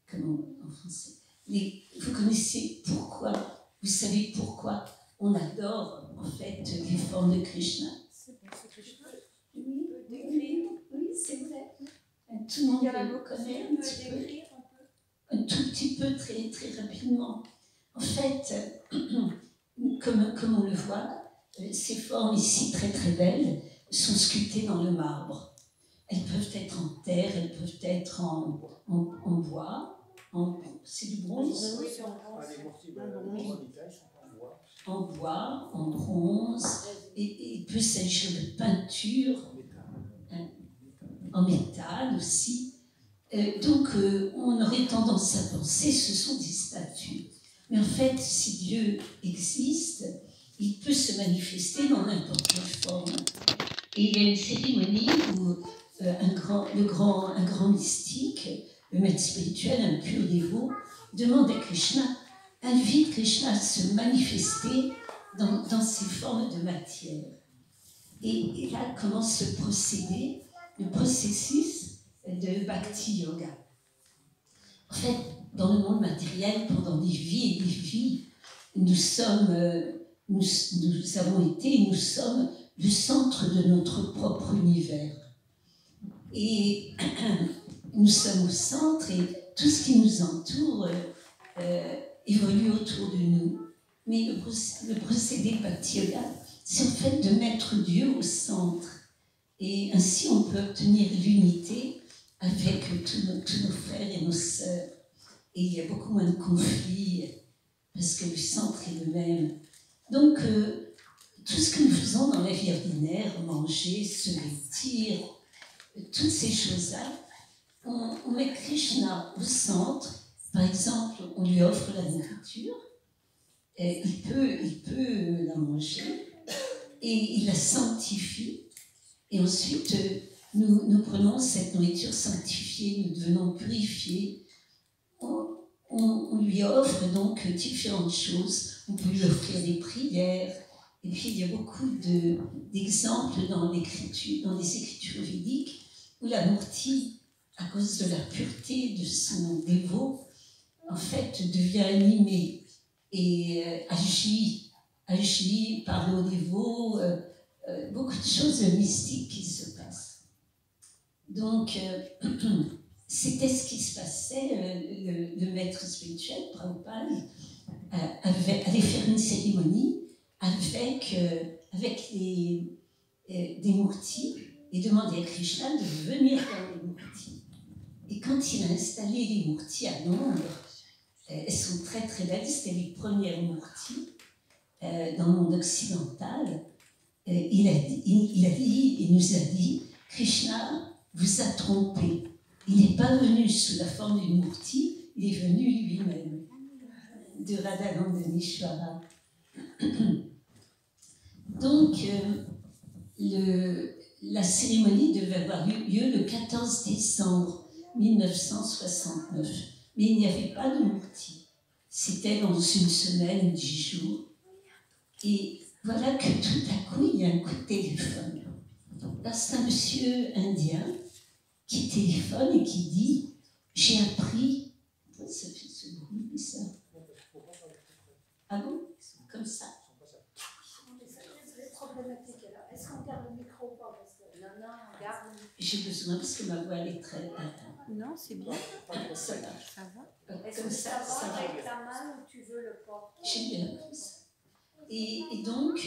comment en français, vous connaissez pourquoi, vous savez pourquoi on adore en fait les formes de Krishna. Oui, c'est vrai. Tout le monde le connaît un tout petit peu, très, très rapidement. En fait, comme on le voit, ces formes ici très très belles sont sculptées dans le marbre. Elles peuvent être en terre, elles peuvent être en bois, c'est du bronze. Oui, en bois, en bronze, et il peut s'agir de peinture, en métal aussi. Donc on aurait tendance à penser que ce sont des statues. Mais en fait, si Dieu existe, il peut se manifester dans n'importe quelle forme. Et il y a une cérémonie où un grand mystique, le maître spirituel, un pur dévot, demande à Krishna, invite Krishna à se manifester dans ces formes de matière. Et là commence le processus de Bhakti Yoga. En fait, dans le monde matériel, pendant des vies et des vies, nous avons été et nous sommes le centre de notre propre univers. Et nous sommes au centre et tout ce qui nous entoure évolue autour de nous. Mais le procédé Bhakti Yoga, c'est en fait de mettre Dieu au centre. Et ainsi, on peut obtenir l'unité avec tous nos frères et nos sœurs. Et il y a beaucoup moins de conflits, parce que le centre est le même. Donc, tout ce que nous faisons dans la vie ordinaire, manger, se vêtir, toutes ces choses-là, on met Krishna au centre. Par exemple, on lui offre la nourriture, il peut la manger, et il la sanctifie. Et ensuite, nous prenons cette nourriture sanctifiée, nous devenons purifiés. On lui offre donc différentes choses. On peut lui offrir des prières. Et puis, il y a beaucoup d'exemples dans les écritures védiques où la Murti, à cause de la pureté de son dévot, en fait, devient animée et agit, parle au dévot, beaucoup de choses mystiques qui se passent. Donc, c'était ce qui se passait. Le maître spirituel, Prabhupada, allait faire une cérémonie avec des murtis et demandait à Krishna de venir dans les murtis. Et quand il a installé les murtis à Londres, elles sont très très belles, c'était les premières murtis dans le monde occidental. Il nous a dit, Krishna vous a trompé. Il n'est pas venu sous la forme d'une murti, il est venu lui-même, de Radharandhanishvara. Donc, la cérémonie devait avoir lieu le 14 décembre 1969. Mais il n'y avait pas de murti. C'était dans une semaine, 10 jours. Et voilà que tout à coup, il y a un coup de téléphone. Là, c'est un monsieur indien qui téléphone et qui dit « J'ai appris... » Ça fait ce bruit, ça. Ah bon? Comme ça. Est-ce qu'on garde le micro ou pas? Non, on garde. J'ai besoin parce que ma voix elle est très... Non, c'est bien. Ça va. Ça va. Est-ce que ça va avec ta main ou tu veux le porter? J'aime bien comme ça. Et donc,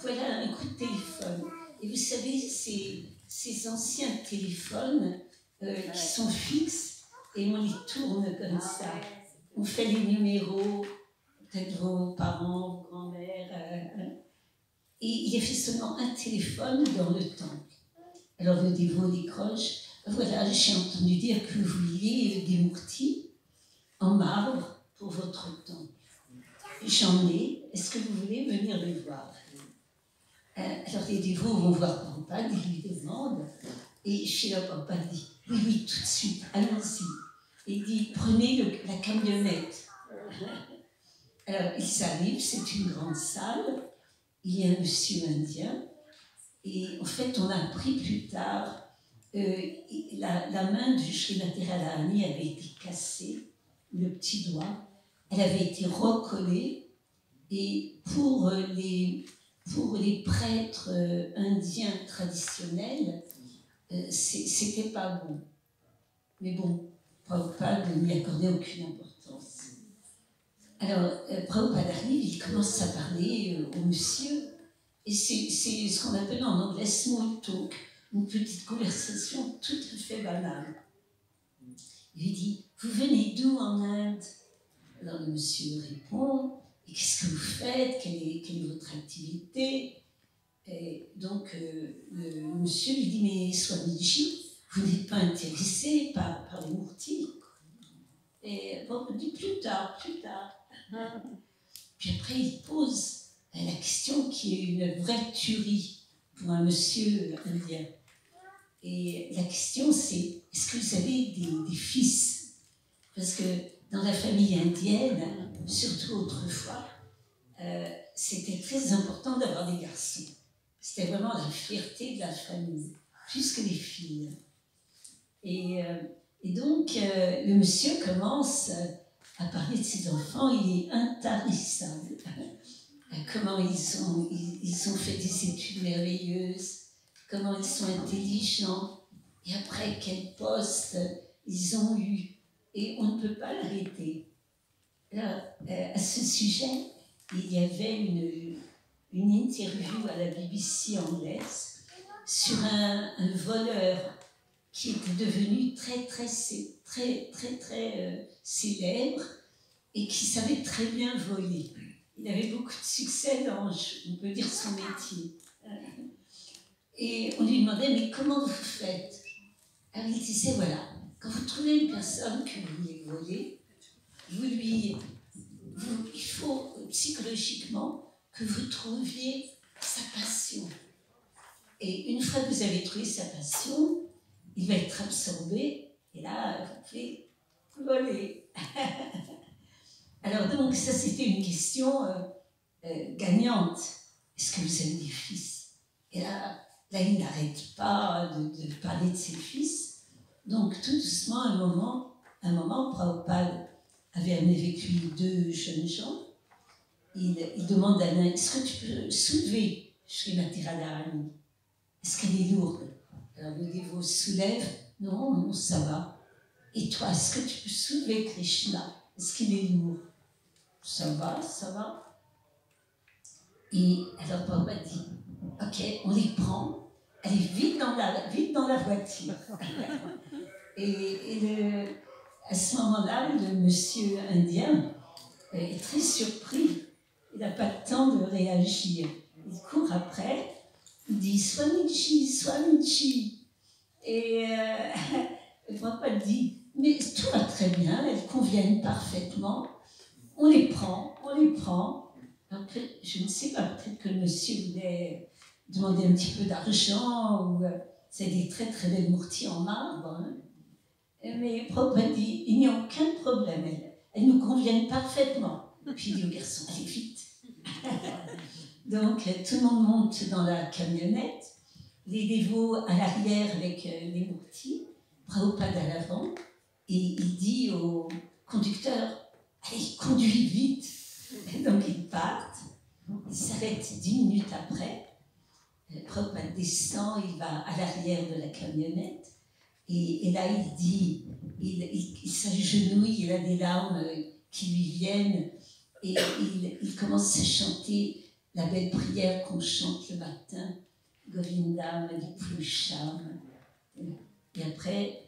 voilà un coup de téléphone. Et vous savez, ces anciens téléphones qui sont fixes, et on les tourne comme ça. On fait les numéros, peut-être vos parents, vos grands-mères. Et il y avait seulement un téléphone dans le temple. Alors le dévot décroche. Voilà, j'ai entendu dire que vous vouliez des murtis en marbre pour votre temple. J'en ai. Est-ce que vous voulez venir les voir? Alors les dévots vont voir Prabhupada, ils lui demandent. Et Srila Prabhupada dit, oui, tout de suite, allons-y. Et il dit, prenez la camionnette. Alors ils arrivent, c'est une grande salle. Il y a un monsieur indien. Et en fait, on a appris plus tard la main du Srimati Radharani avait été cassée, le petit doigt, elle avait été recollée, et pour les prêtres indiens traditionnels, c'était pas bon. Mais bon, Prabhupada ne lui accordait aucune importance. Alors, Prabhupada arrive, il commence à parler au monsieur, et c'est ce qu'on appelle en anglais small talk, une petite conversation tout à fait banale. Il lui dit, vous venez d'où en Inde? Alors le monsieur répond, et qu'est-ce que vous faites? Quelle est votre activité? Et donc le monsieur lui dit, mais Swamiji, vous n'êtes pas intéressé par les mourtis? Et bon, on dit plus tard. Puis après, il pose la question qui est une vraie tuerie pour un monsieur indien. Et la question, c'est, est-ce que vous avez des fils? Parce que dans la famille indienne, surtout autrefois, c'était très important d'avoir des garçons. C'était vraiment la fierté de la famille, plus que les filles. Et donc, le monsieur commence à parler de ses enfants, il est intarissable. Comment ils ont fait des études merveilleuses, comment ils sont intelligents, et après quel poste ils ont eu. Et on ne peut pas l'arrêter. Alors, à ce sujet, il y avait une interview à la BBC anglaise sur un voleur qui était devenu très célèbre et qui savait très bien voler. Il avait beaucoup de succès dans, on peut dire, son métier. Et on lui demandait, mais comment vous faites? Alors il disait, voilà, quand vous trouvez une personne que vous voulez voler, il faut psychologiquement que vous trouviez sa passion. Et une fois que vous avez trouvé sa passion, il va être absorbé, et là, vous pouvez voler. Alors donc, ça c'était une question gagnante. Est-ce que vous avez des fils? Et là il n'arrête pas de parler de ses fils. Donc tout doucement, un moment, Prabhupada avait amené avec lui 2 jeunes gens. Il demande à l'un, est-ce que tu peux soulever Srimati Radharani? Est-ce qu'elle est lourde? Alors le dévot soulève, non, ça va. Et toi, est-ce que tu peux soulever Krishna? Est-ce qu'il est lourd? Ça va. Et alors Prabhupada dit, ok, on les prend, allez vite dans la voiture. et à ce moment-là, le monsieur indien est très surpris. Il n'a pas le temps de réagir. Il court après, il dit Swamiji. Et Prabhupada dit, mais tout va très bien, elles conviennent parfaitement. On les prend. Après, je ne sais pas, peut-être que le monsieur voulait demander un petit peu d'argent, ou c'est des très belles mourties en marbre. Hein. Mais Prabhupada dit, il n'y a aucun problème, elles nous conviennent parfaitement. Puis il dit au garçon, allez vite. Donc tout le monde monte dans la camionnette, les dévots à l'arrière avec les mourtis, Prabhupada à l'avant, et il dit au conducteur, allez, conduis vite. Et donc ils partent, ils s'arrêtent 10 minutes après, Prabhupada descend, il va à l'arrière de la camionnette, et là il dit, il s'agenouille, il a des larmes qui lui viennent, et il commence à chanter la belle prière qu'on chante le matin, Govinda Madhuplusham. Et après,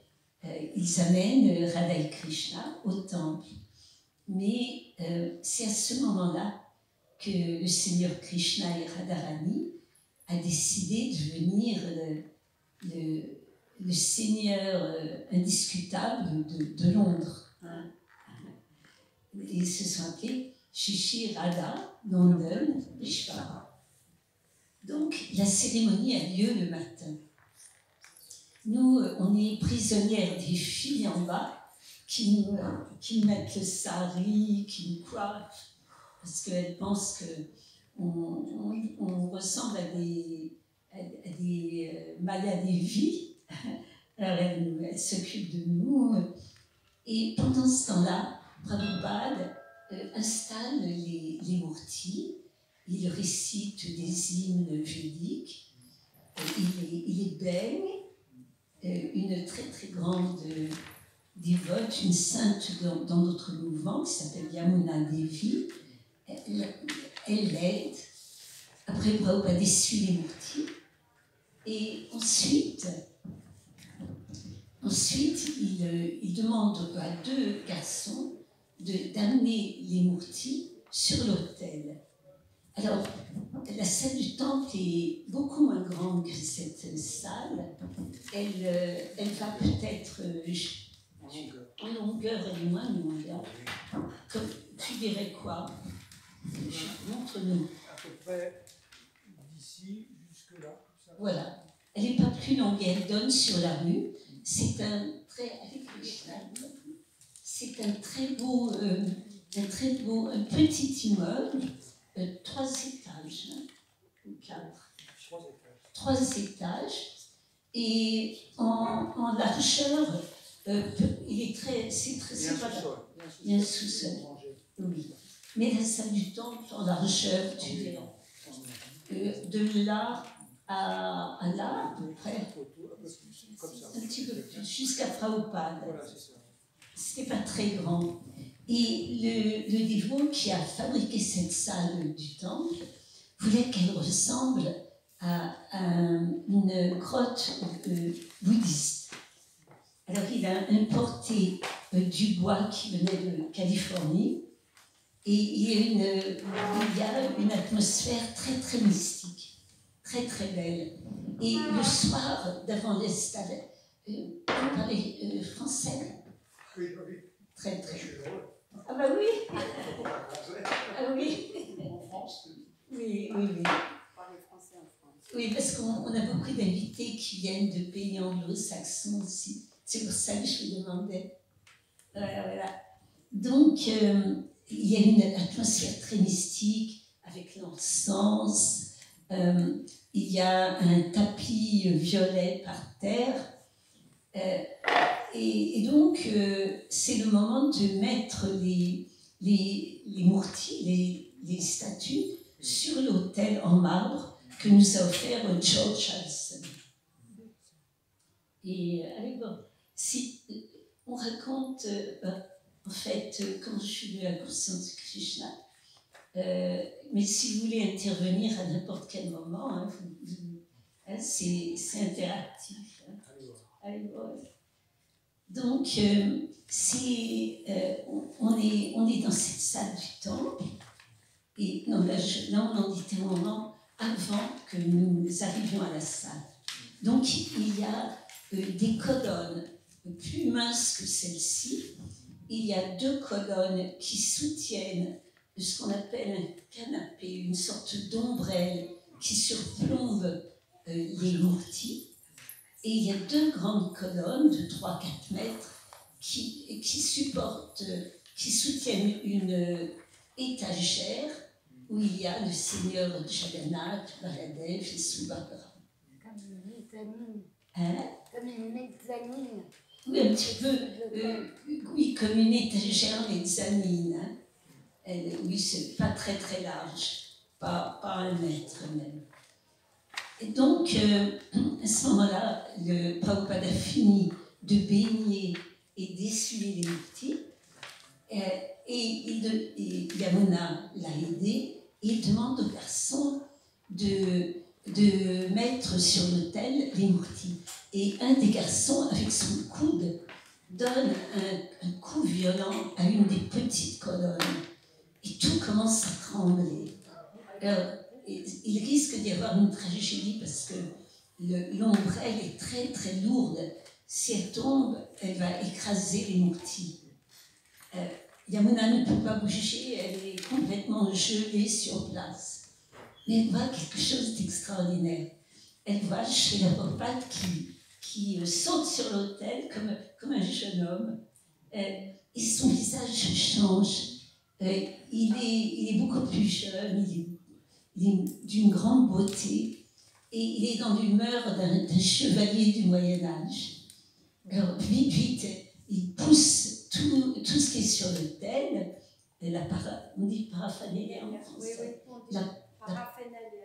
ils amènent Radha et Krishna au temple. Mais c'est à ce moment-là que le Seigneur Krishna et Radharani a décidé de devenir le Seigneur indiscutable de Londres. Hein. Ils se sont appelés Shishi Radha Nandan Vishvara. Donc la cérémonie a lieu le matin. Nous, on est prisonnières des filles en bas qui mettent le sari, qui nous coiffent, parce qu'elles pensent qu'on ressemble à des Maya Devi, Alors elle s'occupe de nous. Et pendant ce temps-là, Prabhupada installe les mourtis. Il récite des hymnes védiques. Il est baigne. Une très très grande dévote, une sainte dans notre mouvement qui s'appelle Yamuna Devi. Elle l'aide. Après, Prabhupada essuie les mourtis. Et ensuite il demande à 2 garçons d'amener les mourtis sur l'autel. Alors, la salle du temple est beaucoup moins grande que cette salle. Elle va peut-être en longueur, elle est moins longue. Comme, tu dirais quoi? Montre-nous. À peu près d'ici jusque-là. Voilà. Elle n'est pas plus longue, elle donne sur la rue. C'est un petit immeuble, 3 étages, ou 4. 3 étages. Et en largeur, il y a un sous-sol. Oui. Mais la salle du temple, en largeur, tu dirais, de là à là, à peu près, un petit peu plus, jusqu'à Prabhupada. C'était pas très grand. Et le dévot qui a fabriqué cette salle du temple voulait qu'elle ressemble à une grotte bouddhiste. Alors il a importé du bois qui venait de Californie et il y a une atmosphère très très mystique, très très belle. Et le soir, d'avant l'installation, vous parlez français? Oui, oui. Très très. Ah bah oui. Ah oui. En France. Oui. Parler français en France. Oui, parce qu'on a beaucoup d'invités qui viennent de pays anglo-saxons aussi. C'est pour ça que je vous demandais. Voilà. Donc, il y a une atmosphère très mystique avec l'encens. Il y a un tapis violet par terre. Et donc, c'est le moment de mettre les mourtis, les statues, sur l'autel en marbre que nous a offert George Harrison. Et allez voir, si on raconte, en fait, comment je suis venue à la conscience de Krishna, mais si vous voulez intervenir à n'importe quel moment, hein, c'est interactif. Hein. Allez voir. Donc, on est dans cette salle du temple, et non, là on en dit un moment avant que nous arrivions à la salle. Donc, il y a des colonnes plus minces que celle-ci. Il y a 2 colonnes qui soutiennent ce qu'on appelle un canapé, une sorte d'ombrelle qui surplombe les mourtis. Et il y a 2 grandes colonnes de 3-4 mètres qui soutiennent une étagère où il y a le Seigneur Jagannath, Baladev et Subhadra. Comme une mezzanine. Hein? Comme une mezzanine. Oui, un petit peu, oui, comme une étagère mezzanine. Hein? Oui, c'est pas très très large, pas 1 mètre même. Et donc, à ce moment-là, le Prabhupada a fini de baigner et d'essuyer les mourtis, et Yamuna l'a aidé, et il demande aux garçons de mettre sur l'autel les mourtis. Et un des garçons, avec son coude, donne un coup violent à une des petites colonnes, et tout commence à trembler. Alors, il risque d'y avoir une tragédie parce que l'ombrelle est très très lourde. Si elle tombe, elle va écraser les mourtis. Yamuna ne peut pas bouger, elle est complètement gelée sur place. Mais elle voit quelque chose d'extraordinaire. Elle voit Srila Prabhupada qui saute sur l'autel comme un jeune homme. Et son visage change. Il est beaucoup plus jeune, il est d'une grande beauté et il est dans l'humeur d'un chevalier du Moyen-Âge. Alors, vite, vite, il pousse tout ce qui est sur l'autel, on dit paraphernalia en français.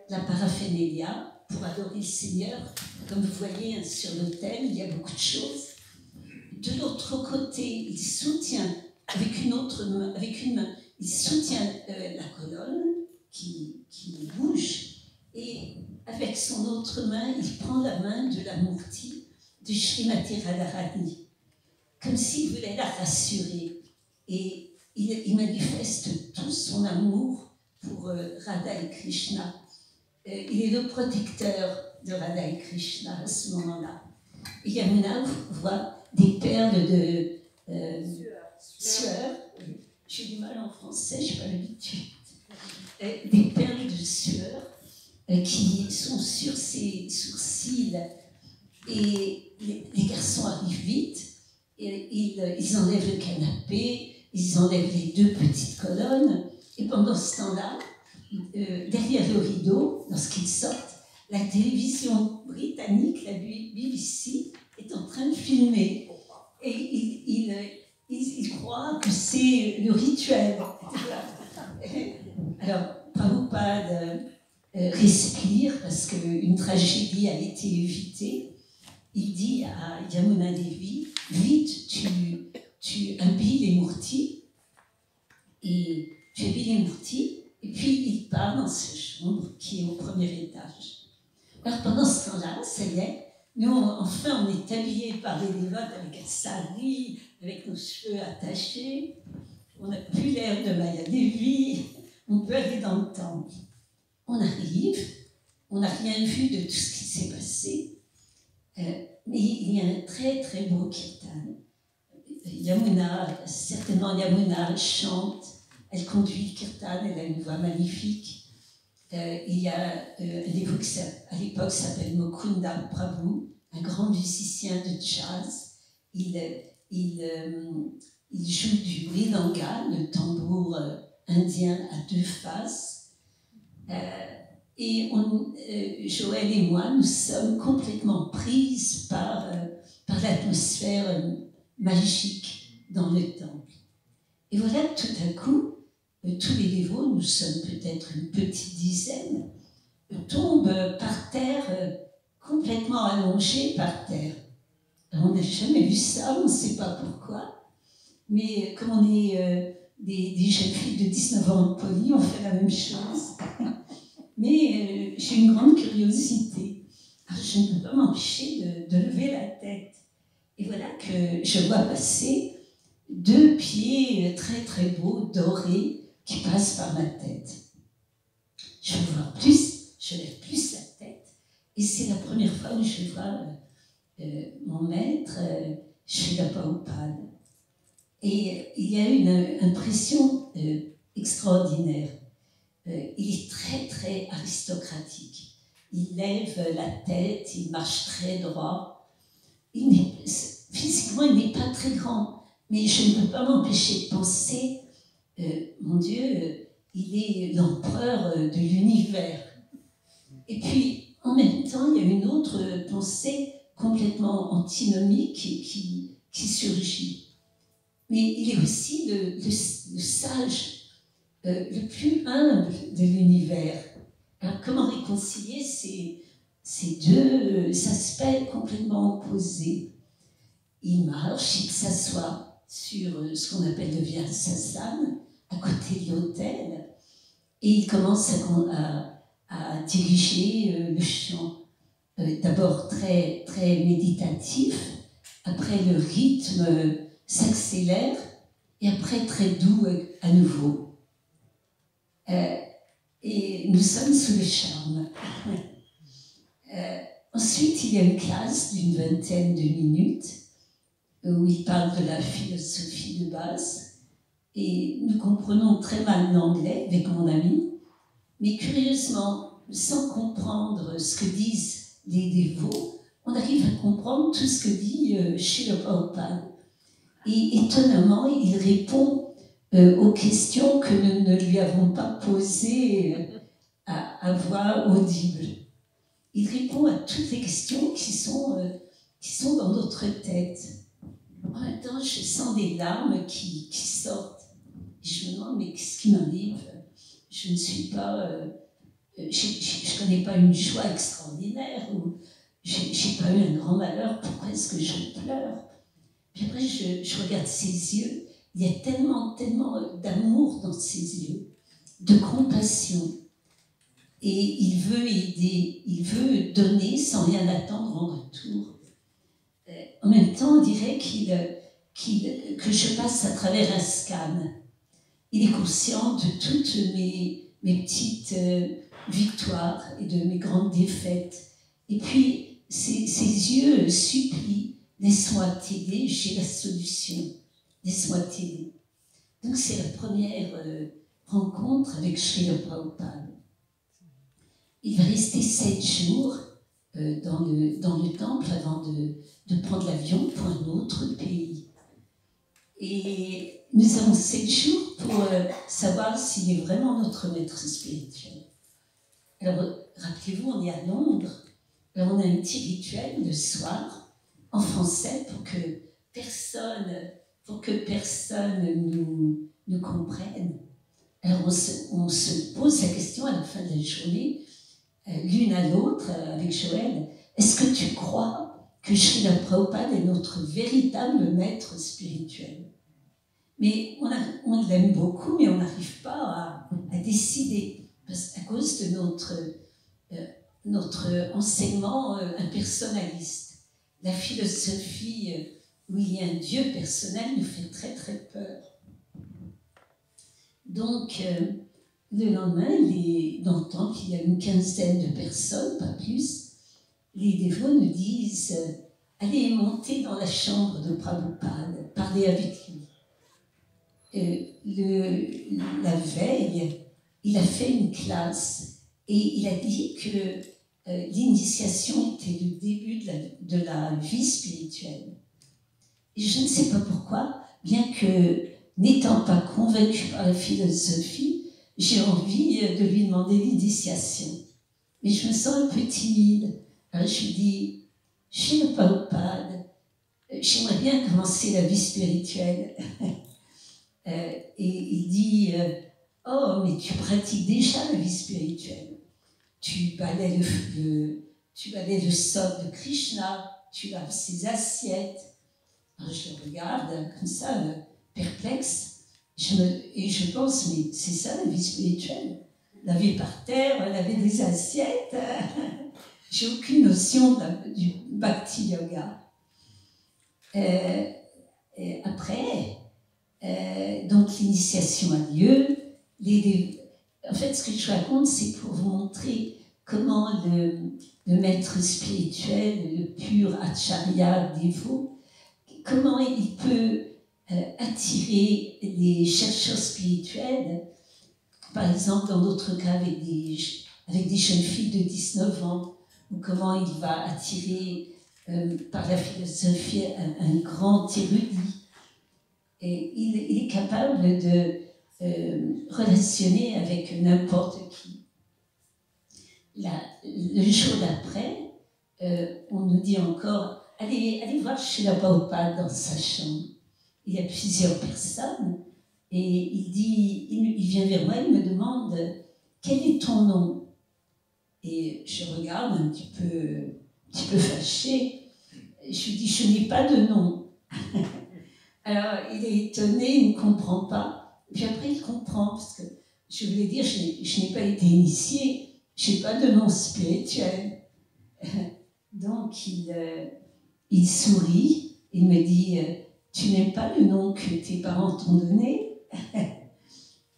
La paraphernalia, pour adorer le Seigneur. Comme vous voyez, sur l'autel, il y a beaucoup de choses. De l'autre côté, il soutient, avec une main, il soutient la colonne qui bouge, et avec son autre main, il prend la main de la Murti de Srimati Radharani, comme s'il voulait la rassurer. Et il manifeste tout son amour pour Radha et Krishna. Il est le protecteur de Radha et Krishna à ce moment-là. Et Yamuna voit des perles de sueur. J'ai du mal en français, je n'ai pas l'habitude. Des perles de sueur qui sont sur ses sourcils. Et les garçons arrivent vite, et ils enlèvent le canapé, ils enlèvent les deux petites colonnes, et pendant ce temps-là, derrière le rideau, lorsqu'ils sortent, la télévision britannique, la BBC, est en train de filmer. Et ils croient que c'est le rituel. Alors, Prabhupada respire parce qu'une tragédie a été évitée. Il dit à Yamuna Devi, vite, tu habilles les murtis, et tu habilles les murtis, et puis il part dans cette chambre qui est au premier étage. Alors pendant ce temps-là, ça y est, nous, enfin, on est habillés par les dévotes avec un sari, avec nos cheveux attachés, on n'a plus l'air de Maya Devi, on peut aller dans le temple. On arrive, on n'a rien vu de tout ce qui s'est passé, mais il y a un très très beau kirtan. Certainement Yamuna chante, elle conduit le kirtan, elle a une voix magnifique. Il y a un dévot qui à l'époque s'appelle Mukunda Prabhu, un grand musicien de jazz. Il joue du mridanga, le tambour indien à deux faces. Et Joël et moi, nous sommes complètement prises par l'atmosphère magique dans le temple. Et voilà, tout à coup, tous les dévots, nous sommes peut-être une petite dizaine, tombent par terre, complètement allongés par terre. Alors, on n'a jamais vu ça, on ne sait pas pourquoi, mais comme on est des jeunes filles de 19 ans de Poly, on fait la même chose. Mais j'ai une grande curiosité. Alors, je ne peux pas m'empêcher de lever la tête. Et voilà que je vois passer deux pieds très très beaux, dorés, qui passent par ma tête. Je veux voir plus, je lève plus la tête. Et c'est la première fois où je vois mon maître, Srila Prabhupada. Et il y a une impression extraordinaire. Il est très très aristocratique. Il lève la tête, il marche très droit. Physiquement, il n'est pas très grand, mais je ne peux pas m'empêcher de penser, mon Dieu, il est l'empereur de l'univers. Et puis, en même temps, il y a une autre pensée complètement antinomique qui surgit. Mais il est aussi le sage, le plus humble de l'univers. Alors, comment réconcilier ces deux aspects complètement opposés? Il marche, il s'assoit sur ce qu'on appelle le Vyasasana, à côté de l'autel, et il commence à diriger le chant. D'abord très, très méditatif, après le rythme s'accélère, et après très doux à nouveau. Et nous sommes sous le charme. Ensuite, il y a une classe d'une vingtaine de minutes où il parle de la philosophie de base. Et nous comprenons très mal l'anglais avec mon ami, mais curieusement, sans comprendre ce que disent les dévots, on arrive à comprendre tout ce que dit Srila Prabhupada. Et étonnamment, il répond aux questions que nous ne lui avons pas posées à voix audible. Il répond à toutes les questions qui sont qui sont dans notre tête. En même temps, je sens des larmes qui sortent. Et je me demande, mais qu'est-ce qui m'arrive? Je ne suis pas... je ne connais pas une joie extraordinaire, ou je n'ai pas eu un grand malheur, pourquoi est-ce que je pleure? Puis après, je regarde ses yeux, il y a tellement d'amour dans ses yeux, de compassion. Et il veut aider, il veut donner sans rien attendre en retour. En même temps, on dirait que je passe à travers un scan. Il est conscient de toutes mes petites victoires et de mes grandes défaites. Et puis, ses yeux supplient, laisse-moi t'aider, j'ai la solution, laisse-moi t'aider. Donc c'est la première rencontre avec Srila Prabhupada. Il va rester 7 jours dans le temple avant de prendre l'avion pour un autre pays. Et nous avons 7 jours pour savoir s'il est vraiment notre maître spirituel. Alors, rappelez-vous, on est à Londres. Alors, on a un petit rituel le soir, en français, pour que personne nous comprenne. Alors, on se pose la question à la fin de la journée, l'une à l'autre, avec Joël, est-ce que tu crois que Srila Prabhupada est notre véritable maître spirituel? Mais on l'aime beaucoup, mais on n'arrive pas à décider, à cause de notre enseignement impersonnaliste. La philosophie où il y a un Dieu personnel nous fait très très peur. Donc, le lendemain, dans le temple, il y a une quinzaine de personnes, pas plus. Les dévots nous disent « Allez monter dans la chambre de Prabhupada, parlez avec lui. » La veille, il a fait une classe et il a dit que l'initiation était le début de la vie spirituelle. Et je ne sais pas pourquoi, bien que n'étant pas convaincue par la philosophie, j'ai envie de lui demander l'initiation. Mais je me sens un peu timide. Alors je lui dis, Srila Prabhupada, j'aimerais bien commencer la vie spirituelle. Et il dit, oh, mais tu pratiques déjà la vie spirituelle. Tu balais le sol de Krishna, tu laves ses assiettes. Alors je le regarde comme ça, perplexe, et je pense, mais c'est ça la vie spirituelle? Laver par terre, laver des assiettes. J'ai aucune notion du bhakti yoga. Après, donc l'initiation a lieu. En fait, ce que je raconte, c'est pour vous montrer comment le maître spirituel, le pur acharya dévot, comment il peut attirer les chercheurs spirituels, par exemple dans d'autres cas avec des jeunes filles de 19 ans, ou comment il va attirer par la philosophie un grand érudit. Et il est capable de relationner avec n'importe qui. Le jour d'après, on nous dit encore, allez voir Srila Prabhupada dans sa chambre. Il y a plusieurs personnes, et il vient vers moi, il me demande, quel est ton nom? Et je regarde un petit peu fâchée, je lui dis, je n'ai pas de nom. Alors, il est étonné, il ne comprend pas. Puis après, il comprend, parce que je voulais dire, je n'ai pas été initiée, je n'ai pas de nom spirituel. Donc, il sourit, il me dit, tu n'aimes pas le nom que tes parents t'ont donné?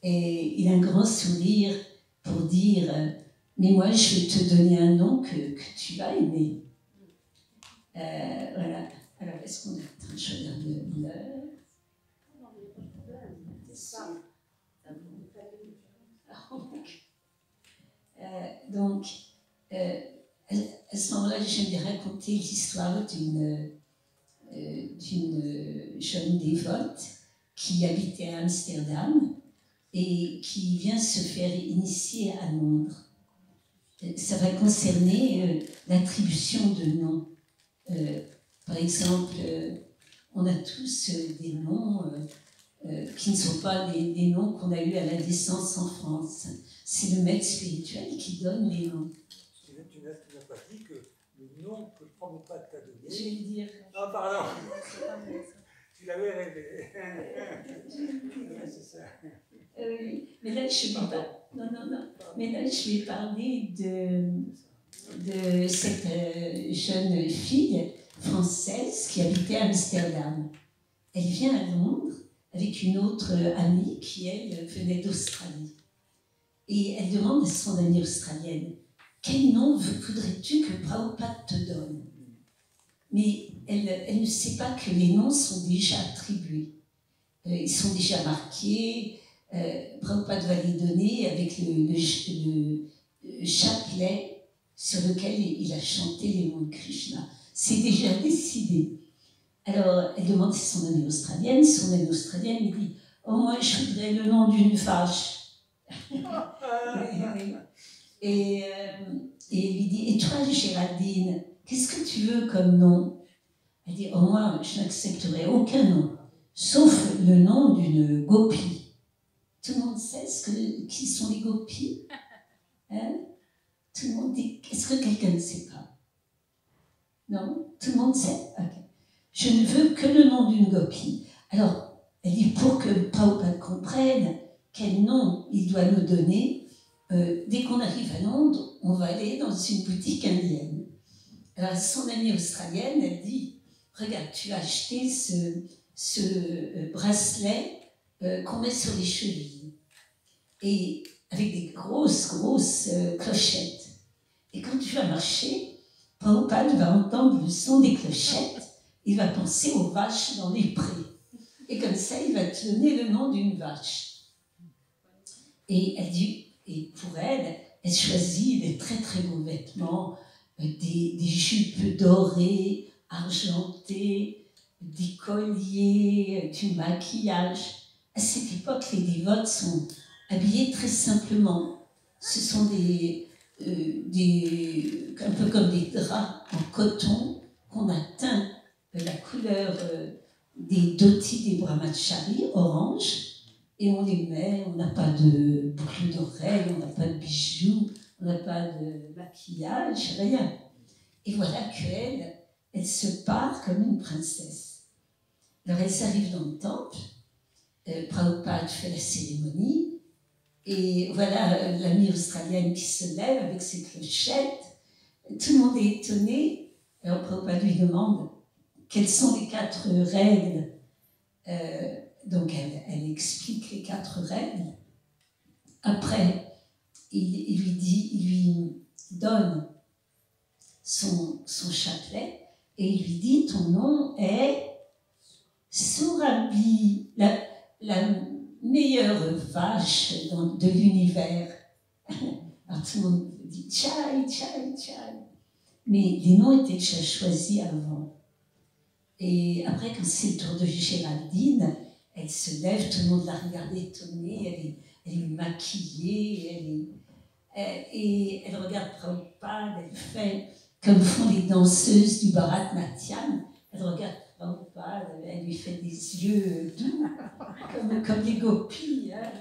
Et il a un grand sourire pour dire, mais moi, je vais te donner un nom que tu vas aimer. Voilà. Alors, est-ce qu'on a... Je regarde l'heure. C'est ça. Donc, à ce moment-là, j'aimerais raconter l'histoire d'une jeune dévote qui habitait à Amsterdam et qui vient se faire initier à Londres. Ça va concerner l'attribution de noms. Par exemple, on a tous des noms qui ne sont pas des noms qu'on a eus à la naissance en France. C'est le maître spirituel qui donne les noms. Tu n'as pas dit que le nom que Prabhupada t'a donné. Je vais le dire. Ah, pardon. Tu l'avais rêvé. C'est ça. Mais là, je vais pas. Non. Mais là, je vais parler de cette jeune fille française qui habitait à Amsterdam. Elle vient à Londres avec une autre amie qui, elle, venait d'Australie. Et elle demande à son amie australienne, quel nom voudrais-tu que Prabhupada te donne? Mais elle ne sait pas que les noms sont déjà attribués. Ils sont déjà marqués. Prabhupada va les donner avec le chapelet sur lequel il a chanté les noms de Krishna. C'est déjà décidé. Alors, elle demande à son amie australienne. Son amie australienne lui dit « Oh, moi, je voudrais le nom d'une vache. » Et il lui dit « Et toi, Géraldine, qu'est-ce que tu veux comme nom ?» Elle dit « Oh, moi, je n'accepterai aucun nom, sauf le nom d'une gopie. » Tout le monde sait qui sont les gopis, hein? Tout le monde dit « Est-ce que quelqu'un ne sait pas? » Non? Tout le monde sait? Ok. Je ne veux que le nom d'une gopie. Alors, elle dit, pour que Prabhupada comprenne quel nom il doit nous donner, dès qu'on arrive à Londres, on va aller dans une boutique indienne. Alors, son amie australienne, elle dit, regarde, tu as acheté ce bracelet qu'on met sur les chevilles, et avec des grosses clochettes. Et quand tu vas marcher, Prabhupada va entendre le son des clochettes, il va penser aux vaches dans les prés. Et comme ça, il va te donner le nom d'une vache. Et elle dit, et pour elle, elle choisit des très très beaux vêtements, des jupes dorées, argentées, des colliers, du maquillage. À cette époque, les dévotes sont habillées très simplement. Ce sont un peu comme des draps en coton qu'on a teint la couleur des dhotis des brahmacharis, orange, et on les met, on n'a pas de boucle d'oreille, on n'a pas de bijoux, on n'a pas de maquillage, rien. Et voilà qu'elle, elle se part comme une princesse. Alors elle s'arrive dans le temple, Prabhupada fait la cérémonie, et voilà l'amie australienne qui se lève avec ses clochettes, tout le monde est étonné. Alors Prabhupada lui demande quelles sont les 4 règles. Donc elle explique les 4 règles. Après, il lui donne son chapelet et il lui dit, ton nom est Surabhi, la meilleure vache de l'univers. Alors tout le monde dit Chai. Mais les noms étaient déjà choisis avant. Et après, quand c'est le tour de Géraldine, elle se lève, tout le monde la regarde étonnée, elle est maquillée, et elle regarde Prabhupada, elle fait comme font les danseuses du Bharatnatyam, elle regarde Prabhupada, elle lui fait des yeux doux, comme des gopis. Hein,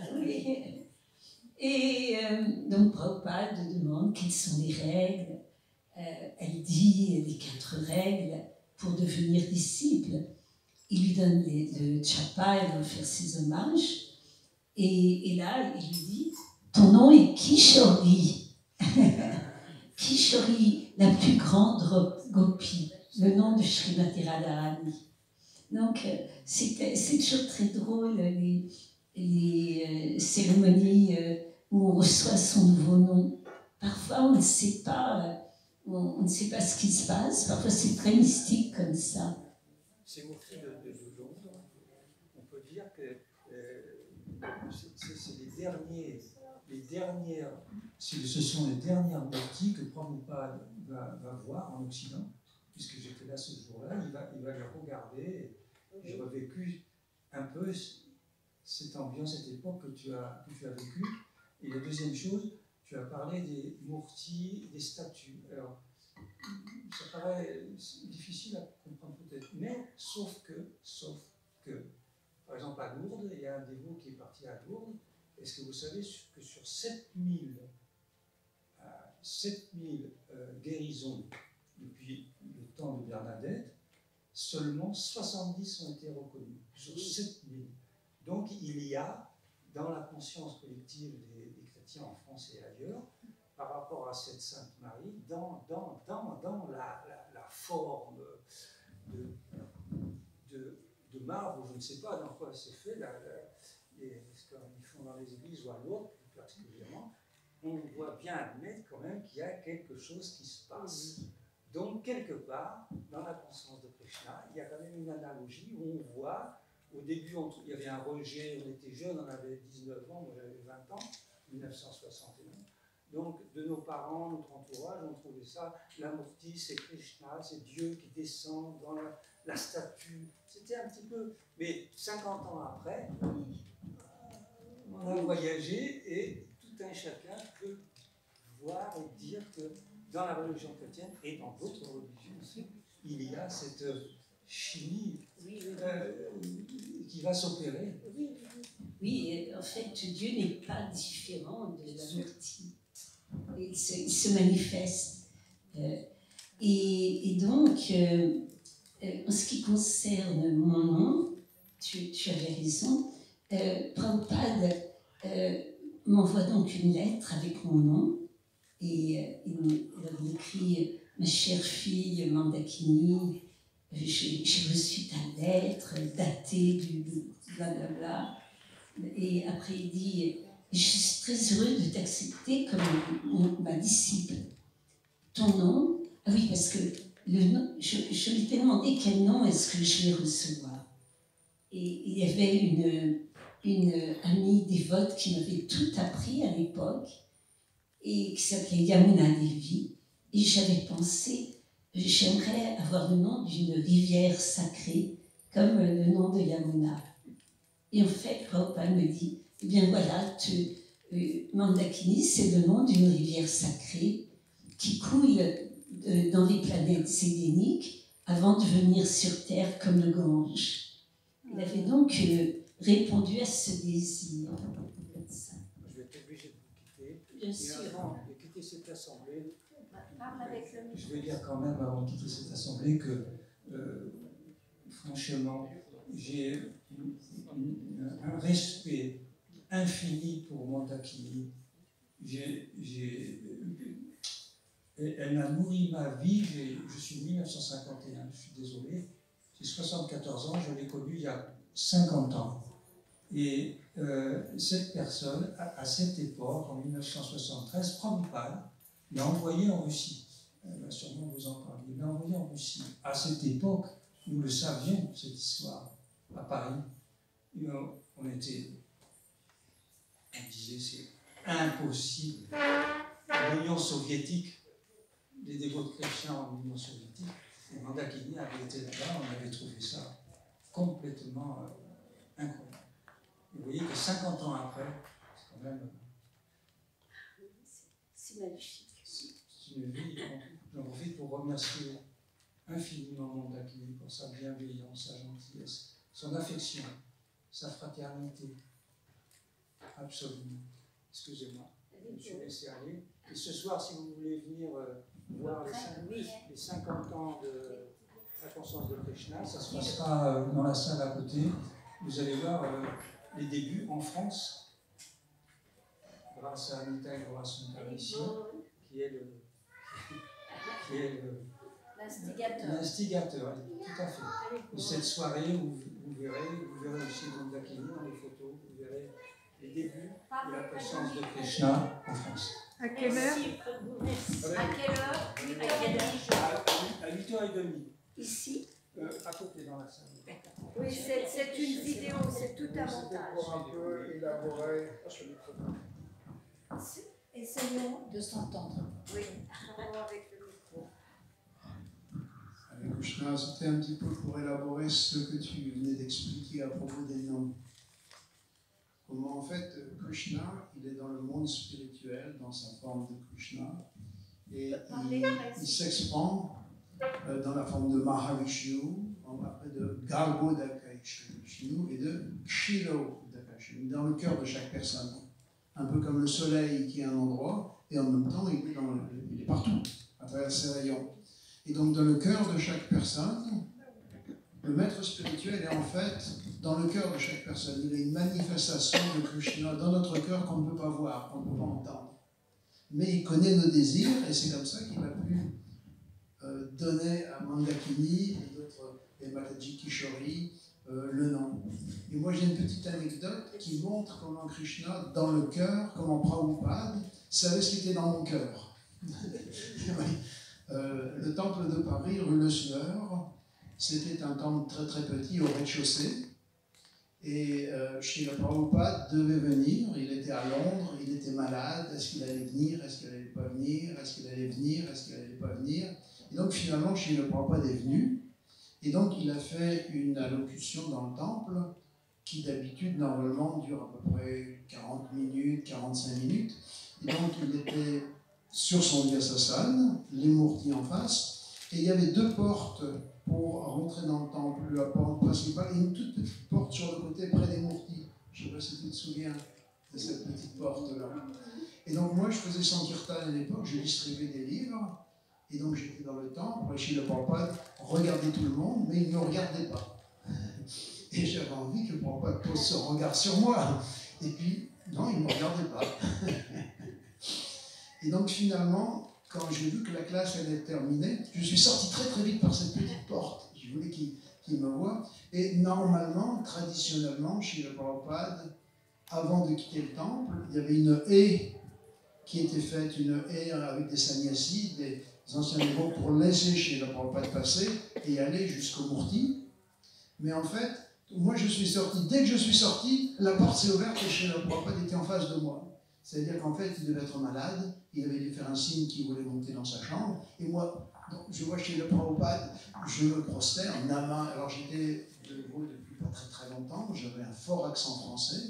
et donc Prabhupada demande quelles sont les règles. Elle dit les 4 règles pour devenir disciple. Il lui donne le tchapa, elle va faire ses hommages. Et là, il lui dit, ton nom est Kishori. Kishori, la plus grande gopi, le nom de Srimati Radharani. Donc, c'est toujours très drôle, les cérémonies où on reçoit son nouveau nom. Parfois, on ne sait pas... On ne sait pas ce qui se passe, parfois c'est très mystique comme ça. C'est Murti de Londres. On peut dire que c'est ce sont les dernières Murti que Prabhupada va voir en Occident, puisque j'étais là ce jour-là, il va les regarder. J'ai revécu un peu cette ambiance, cette époque que tu as vécue. Et la deuxième chose, tu as parlé des Murti, des statues. Alors, ça paraît difficile à comprendre peut-être, mais sauf que, par exemple à Lourdes, il y a un dévot qui est parti à Lourdes. Est-ce que vous savez que sur 7000 guérisons depuis le temps de Bernadette, seulement 70 ont été reconnus sur 7000. Donc il y a dans la conscience collective des chrétiens en France et ailleurs, par rapport à cette Sainte Marie, dans la forme de marbre, je ne sais pas dans quoi c'est fait, ce qu'ils font dans les églises ou à Lourdes plus particulièrement, on voit bien admettre quand même qu'il y a quelque chose qui se passe. Donc, quelque part, dans la conscience de Krishna, il y a quand même une analogie où on voit, au début, il y avait un rejet, on était jeunes, on avait 19 ans, moi j'avais 20 ans, 1961. Donc, de nos parents, notre entourage, on trouvait ça, la Murti, c'est Krishna, c'est Dieu qui descend dans la statue. C'était un petit peu. Mais 50 ans après, on a voyagé et tout un chacun peut voir et dire que dans la religion chrétienne et dans d'autres religions aussi, il y a cette chimie qui va s'opérer. Oui, en fait, Dieu n'est pas différent de la Murti. Il se manifeste. Et donc, en ce qui concerne mon nom, tu avais raison, Prabhupada m'envoie donc une lettre avec mon nom, et il avait écrit « Ma chère fille Mandakini, j'ai reçu ta lettre datée du blablabla ». Et après il dit « Je suis très heureux de t'accepter comme ma disciple. Ton nom ?» Ah oui, parce que le nom, je lui ai demandé quel nom est-ce que je vais recevoir. Et il y avait une amie dévote qui m'avait tout appris à l'époque, et qui s'appelait Yamuna Devi. Et j'avais pensé, j'aimerais avoir le nom d'une rivière sacrée, comme le nom de Yamuna. Et en fait, Prabhupada me dit, eh bien voilà, Mandakini, c'est le nom d'une rivière sacrée qui coule dans les planètes sédéniques avant de venir sur Terre comme le Gange. Il avait donc répondu à ce désir. Je vais être obligé de vous quitter. Bien sûr. Avant de quitter cette assemblée, Parle avec le micro. je vais dire quand même, avant de quitter cette assemblée, que franchement, j'ai un respect infini pour Mandakini. Elle a nourri ma vie. Je suis de 1951, je suis désolé. J'ai 74 ans, je l'ai connue il y a 50 ans. Et cette personne, à cette époque, en 1973, Prabhupada l'a envoyé en Russie. Elle va sûrement vous en parler. Il l'a envoyé en Russie. À cette époque, nous le savions, cette histoire, à Paris. Et on disait, c'est impossible. L'Union soviétique, les dévots chrétiens en Union soviétique, et Mandakini avait été là-bas, on avait trouvé ça complètement incroyable. Vous voyez que 50 ans après, c'est quand même... C'est magnifique. C'est une vie. J'en profite pour remercier infiniment Mandakini pour sa bienveillance, sa gentillesse, son affection, sa fraternité. Absolument. Excusez-moi, je me suis laissé aller. Et ce soir, si vous voulez venir voir les 50 ans de la conscience de Krishna, ça se passera dans la salle à côté. Vous allez voir les débuts en France, grâce à Anita Gorasunta ici, qui est l'instigateur, tout à fait. De cette soirée où vous verrez aussi Mandakini dans les photos, vous verrez les débuts de la conscience de Krishna en France. À quelle heure? À quelle heure? À 8h30. Ici, à côté dans la salle. Oui, c'est une vidéo, c'est tout un montage. Pour un peu élaborer. Essayons de s'entendre. Oui, avec le micro. Hare Krishna, c'était un petit peu pour élaborer ce que tu venais d'expliquer à propos des noms. Comment en fait Krishna, il est dans le monde spirituel, dans sa forme de Krishna, Et il s'exprime dans la forme de Mahavishnu, après de Garbhodaka-Vishnu et de Kshilo-Daka-Vishnu, dans le cœur de chaque personne. Un peu comme le soleil qui est à un endroit, et en même temps il est partout, à travers ses rayons. Et donc dans le cœur de chaque personne, le maître spirituel est en fait dans le cœur de chaque personne. Il est une manifestation de Krishna dans notre cœur qu'on ne peut pas voir, qu'on ne peut pas entendre. Mais il connaît nos désirs, et c'est comme ça qu'il a pu donner à Mandakini et d'autres, et Mataji Kishori, le nom. Et moi j'ai une petite anecdote qui montre comment Krishna, dans le cœur, comment Prabhupada savait ce qui était dans mon cœur. Le temple de Paris, rue Le Sueur, c'était un temple très très petit au rez-de-chaussée. Et Srila Prabhupada devait venir, il était à Londres, il était malade, est-ce qu'il allait venir, est-ce qu'il n'allait pas venir, est-ce qu'il allait venir, est-ce qu'il n'allait pas venir. Et donc finalement Srila Prabhupada est venu, et donc il a fait une allocution dans le temple qui d'habitude normalement dure à peu près 40 minutes, 45 minutes. Et donc il était sur son Vyasasana, les Murtis en face, et il y avait deux portes pour rentrer dans le temple, la porte principale et une toute petite porte sur le côté près des Murtis. Je ne sais pas si tu te souviens de cette petite porte-là. Et donc moi je faisais son kirtan à l'époque, je distribuais des livres, et donc j'étais dans le temple, et Srila Prabhupada regardait tout le monde, mais il ne me regardait pas. Et j'avais envie que Prabhupada pose son regard sur moi. Et puis, non, il ne me regardait pas. Et donc finalement, quand j'ai vu que la classe allait être terminée, je suis sorti très très vite par cette petite porte. Je voulais qu'il me voie. Et normalement, traditionnellement, chez le Prabhupada, avant de quitter le temple, il y avait une haie qui était faite, une haie avec des sannyasis, des anciens niveaux, pour laisser chez le Prabhupada passer et aller jusqu'au Murti. Mais en fait, moi je suis sorti. Dès que je suis sorti, la porte s'est ouverte et chez le Prabhupada était en face de moi. C'est-à-dire qu'en fait, il devait être malade, il avait dû faire un signe qu'il voulait monter dans sa chambre, et moi, donc, je vois chez le Prabhupada, je me prosterne, Nama, alors j'étais debout depuis pas très très longtemps, j'avais un fort accent français,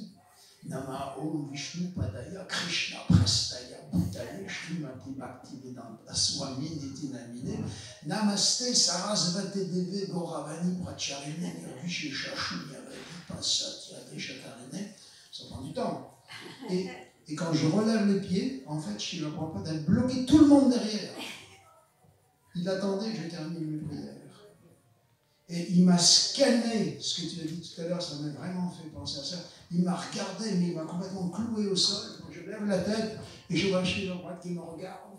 Nama Om Vishnu Padaya Krishna Prastaya Bhutale Shrimati Bhakti Vedanta Swami Niti Namine Namaste Sarasvate Deve Gauravani Pracharine Nirvishe Shashuni Avadi Pasatya Deshakarine. Ça prend du temps. Et quand je relève les pieds, en fait, Srila Prabhupada a bloqué tout le monde derrière. Il attendait que je termine mes prières. Et il m'a scanné, ce que tu as dit tout à l'heure, ça m'a vraiment fait penser à ça. Il m'a regardé, mais il m'a complètement cloué au sol. Je lève la tête et je vois Srila Prabhupada qui me regarde.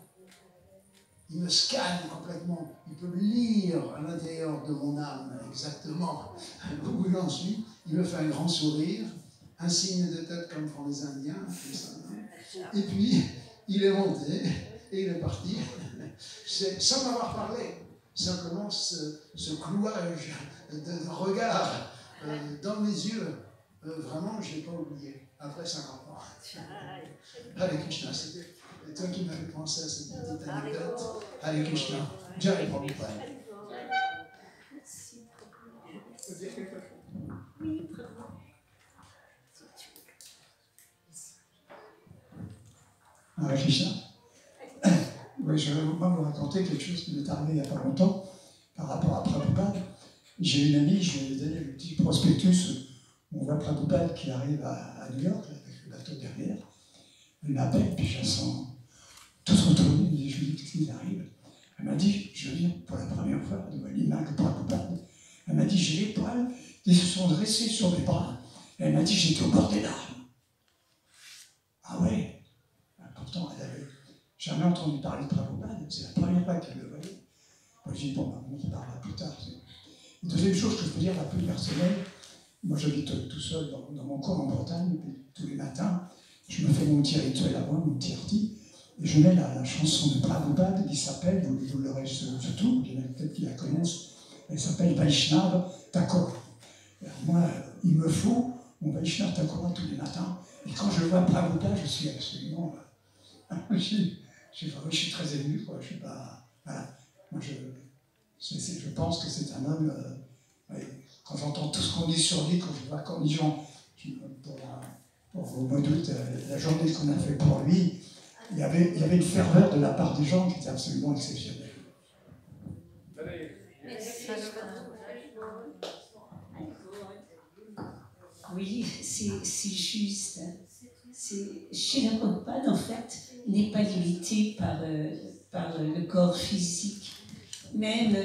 Il me scanne complètement. Il peut lire à l'intérieur de mon âme exactement où j'en suis. Il me fait un grand sourire, un signe de tête comme font les Indiens. Et puis, il est monté et il est parti. Sans m'avoir parlé. Simplement ce clouage de regard dans mes yeux, vraiment, je ne l'ai pas oublié, après 50 ans. Hare Krishna, c'était toi qui m'avais pensé à cette petite anecdote. Hare Krishna, Jai Prabhupada. Merci. Tu veux dire quelque chose? Oui, Hare Krishna. Oui, je vais vous raconter quelque chose qui m'est arrivé il n'y a pas longtemps par rapport à Prabhupada. J'ai une amie, je lui ai donné le petit prospectus où on voit Prabhupada qui arrive à New York avec le bateau derrière. Elle m'appelle, puis je la sens toute retournée. Je lui dis qu'est-ce qu'il arrive. Elle m'a dit, je viens pour la première fois de l'image de Prabhupada. Elle m'a dit, j'ai les poils qui se sont dressés sur mes bras. Et elle m'a dit, j'étais au bord des larmes. Ah ouais. Pourtant, elle avait jamais entendu parler de Prabhupada, c'est la première fois qu'elle le voyait. Moi, j'ai dit, bon, on en parlera plus tard. Deuxième chose que je peux dire, la plus personnelle, moi j'habite tout seul dans mon coin en Bretagne, et tous les matins, je me fais mon petit rituel avant, mon petit arti, et je mets la chanson de Prabhupada qui s'appelle, vous l'aurez surtout, il y en a peut-être qui la connaissent, elle s'appelle Vaishnava Thakura. Alors moi, il me faut mon Vaishnava Thakura tous les matins, et quand je vois Prabhupada, je suis absolument... je suis très ému, quoi. Je suis pas. Voilà. Moi, je pense que c'est un homme. Quand j'entends tout ce qu'on dit sur lui, quand je vois quand les gens, pour au mois d'août, la journée qu'on a fait pour lui, il y avait une ferveur de la part des gens qui était absolument exceptionnelle. Oui, c'est juste. Srila Prabhupada, en fait, n'est pas limité par le corps physique. Même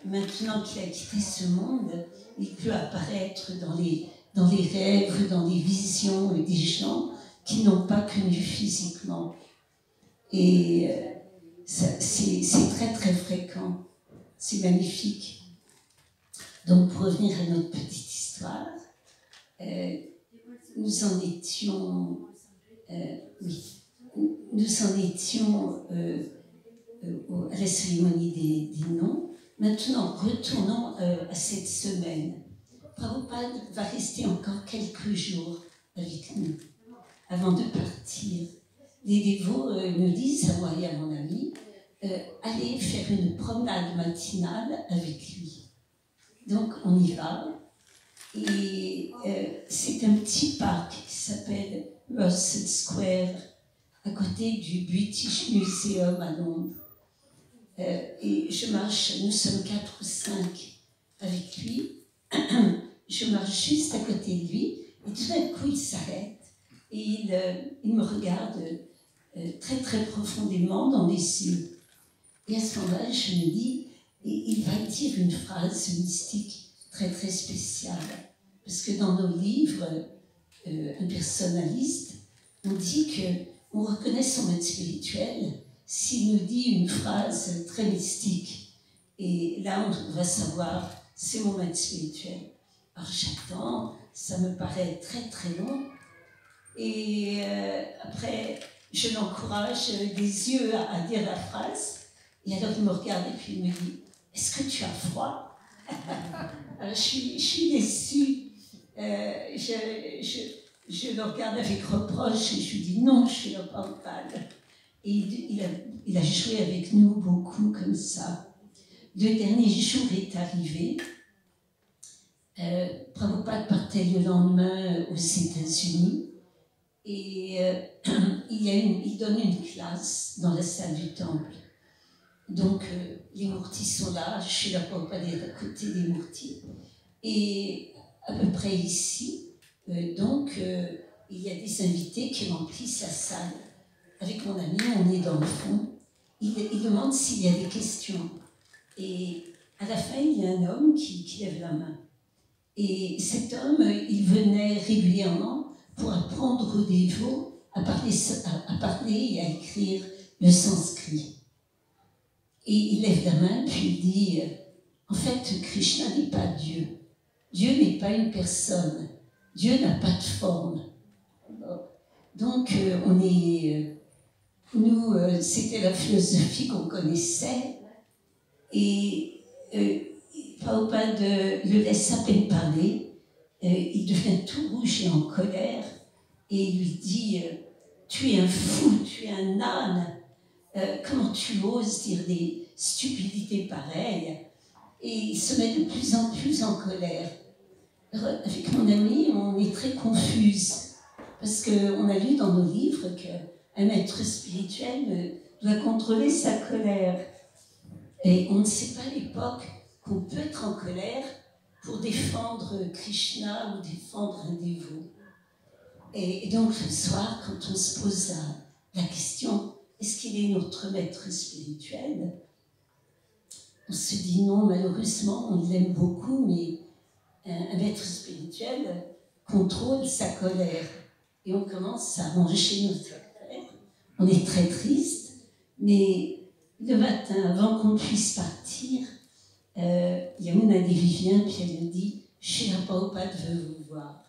maintenant qu'il a quitté ce monde, il peut apparaître dans les rêves, dans les visions des gens qui n'ont pas connu physiquement. Et c'est très très fréquent. C'est magnifique. Donc pour revenir à notre petite histoire, nous en étions à la cérémonie des noms. Maintenant, retournons à cette semaine. Prabhupada va rester encore quelques jours avec nous avant de partir. Les dévots nous disent, à moi et à mon ami, allez faire une promenade matinale avec lui. Donc on y va. Et c'est un petit parc qui s'appelle Russell Square, à côté du British Museum à Londres. Et je marche, nous sommes 4 ou 5 avec lui. Je marche juste à côté de lui, et tout d'un coup il s'arrête et il me regarde très très profondément dans les yeux. Et à ce moment-là, je me dis, il va dire une phrase mystique très très spéciale. Parce que dans nos livres impersonnalistes, on dit qu'on reconnaît son maître spirituel s'il nous dit une phrase très mystique. Et là, on va savoir, c'est mon maître spirituel. Alors j'attends, ça me paraît très très long. Et après, je l'encourage des yeux à dire la phrase. Et alors il me regarde et puis il me dit, est-ce que tu as froid? Alors je suis déçue. Je le regarde avec reproche et je lui dis non, je suis le Prabhupada. Et il a joué avec nous beaucoup comme ça. Le dernier jour est arrivé. Prabhupada partait le lendemain aux États-Unis et il donne une classe dans la salle du temple. Donc les Murtis sont là, je suis là Prabhupada est à côté des Murtis. Et à peu près ici, il y a des invités qui remplissent la salle. Avec mon ami, on est dans le fond. Il demande s'il y a des questions. Et à la fin, il y a un homme qui lève la main. Et cet homme, il venait régulièrement pour apprendre aux dévots à parler et à écrire le sanskrit. Et il lève la main, puis il dit, en fait, Krishna n'est pas Dieu. Dieu n'est pas une personne. Dieu n'a pas de forme. Donc, c'était la philosophie qu'on connaissait. Et Prabhupada le laisse à peine parler. Il devient tout rouge et en colère. Et il lui dit, tu es un fou, tu es un âne. Comment tu oses dire des stupidités pareilles? Et il se met de plus en plus en colère. Alors, avec mon ami, on est très confuse, parce qu'on a lu dans nos livres qu'un maître spirituel doit contrôler sa colère. Et on ne sait pas à l'époque qu'on peut être en colère pour défendre Krishna ou défendre un dévot. Et donc ce soir, quand on se pose la question, est-ce qu'il est notre maître spirituel? On se dit non, malheureusement, on l'aime beaucoup, mais un maître spirituel contrôle sa colère. Et on commence à manger notre colère. On est très triste, mais le matin, avant qu'on puisse partir, Yamuna Devi vient, puis elle nous dit « Srila Prabhupada veut vous voir ».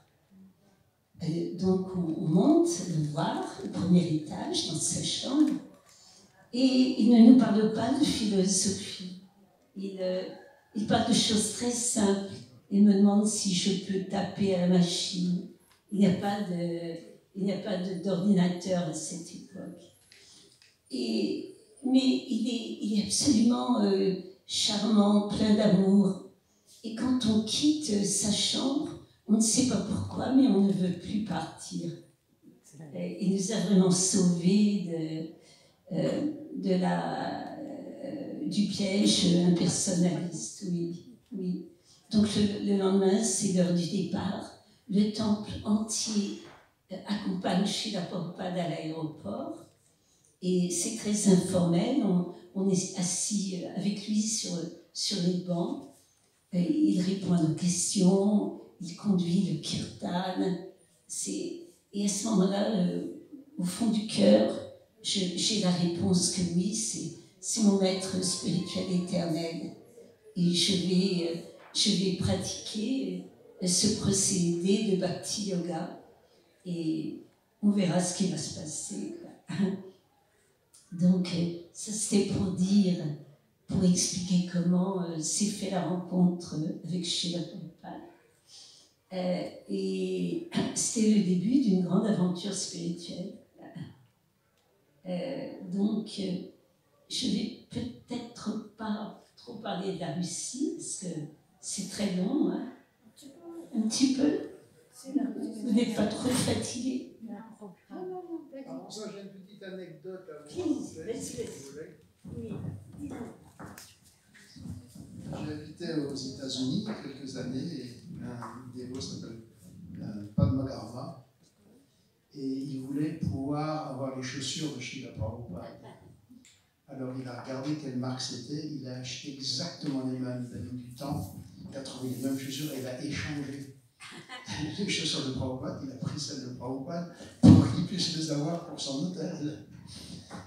Donc on monte le voir, au premier étage, dans sa chambre, et il ne nous parle pas de philosophie. Il parle de choses très simples. Il me demande si je peux taper à la machine. Il n'y a pas d'ordinateur à cette époque. Mais il est absolument charmant, plein d'amour. Et quand on quitte sa chambre, on ne sait pas pourquoi, mais on ne veut plus partir. Il nous a vraiment sauvés du piège impersonnaliste, oui, oui. Donc le lendemain, c'est l'heure du départ. Le temple entier accompagne Srila Prabhupada à l'aéroport. Et c'est très informel. On est assis avec lui sur les bancs. Il répond à nos questions. Il conduit le kirtan. Et à ce moment-là, au fond du cœur, j'ai la réponse que oui, c'est mon maître spirituel éternel. Et je vais pratiquer ce procédé de Bhakti Yoga et on verra ce qui va se passer. Donc, ça c'était pour expliquer comment s'est fait la rencontre avec Srila Prabhupada. Et c'était le début d'une grande aventure spirituelle. Donc, je vais peut-être pas trop parler de la Russie, parce que c'est très long, hein. Un petit peu. Vous n'êtes pas trop fatigué? Alors ça, j'ai une petite anecdote à vous Vas-y. si vous voulez. Oui. J'habitais aux États-Unis quelques années et un dévot s'appelle Padma Garma et il voulait pouvoir avoir les chaussures de Srila Prabhupada. Alors il a regardé quelle marque c'était, il a acheté exactement les mêmes, il a mis du temps, il a trouvé les mêmes chaussures et il a échangé les chaussures de Prabhupada, il a pris celles de Prabhupada pour qu'il puisse les avoir pour son hôtel.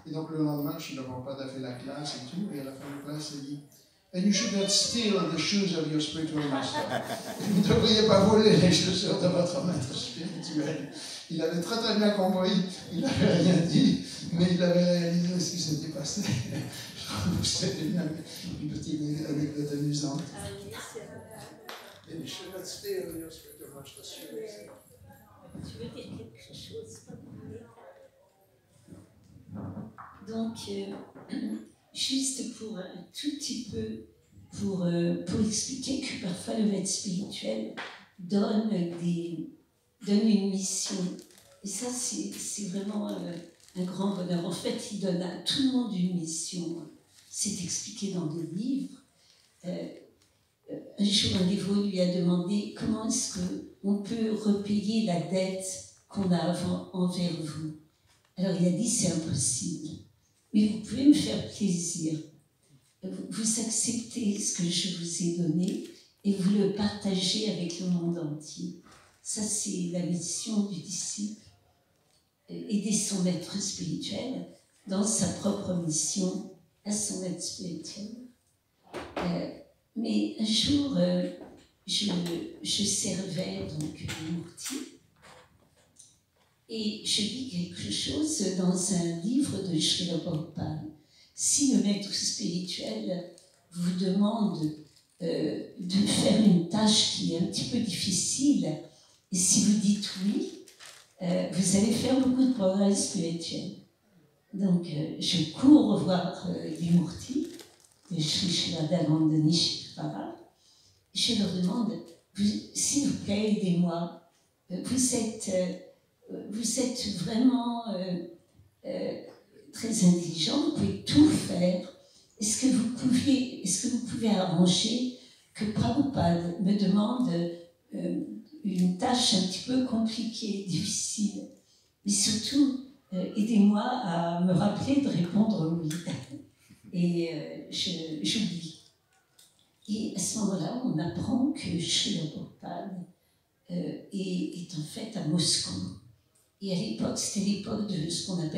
Et donc le lendemain, Srila Prabhupada a fait la classe et tout, et à la fin de la classe, il dit « And you should not steal the shoes of your spiritual master. » Vous ne devriez pas voler les chaussures de votre maître spirituel. Il avait très très bien compris, il n'avait rien dit, mais il avait réalisé ce qui s'était passé. Je trouve que c'était une petite anecdote amusante. And you should not steal your spiritual master's shoes. Tu veux dire quelque chose? Donc, juste pour un tout petit peu, pour expliquer que parfois le maître spirituel donne une mission. Et ça, c'est vraiment un grand bonheur. En fait, il donne à tout le monde une mission. C'est expliqué dans des livres. Un jour, un dévot lui a demandé comment est-ce qu'on peut repayer la dette qu'on a envers vous. Alors il a dit c'est impossible, mais vous pouvez me faire plaisir. Vous acceptez ce que je vous ai donné et vous le partagez avec le monde entier. Ça c'est la mission du disciple, aider son maître spirituel dans sa propre mission à son maître spirituel. Mais un jour, je servais donc une Murti et je lis quelque chose dans un livre de Srila Prabhupada. Si le maître spirituel vous demande de faire une tâche qui est un petit peu difficile, et si vous dites oui, vous allez faire beaucoup de progrès spirituel. Donc, je cours voir les Murti de Sri Radhananda Nishvara. Je leur demande, s'il vous plaît, aidez-moi. Vous êtes vraiment très intelligent, vous pouvez tout faire. Est-ce que vous pouvez arranger que Prabhupada me demande une tâche un petit peu compliquée, difficile, mais surtout, aidez-moi à me rappeler de répondre oui. Et j'oublie. Et à ce moment-là, on apprend que Srila Prabhupada est en fait à Moscou. Et à l'époque, c'était l'époque de ce qu'on appelle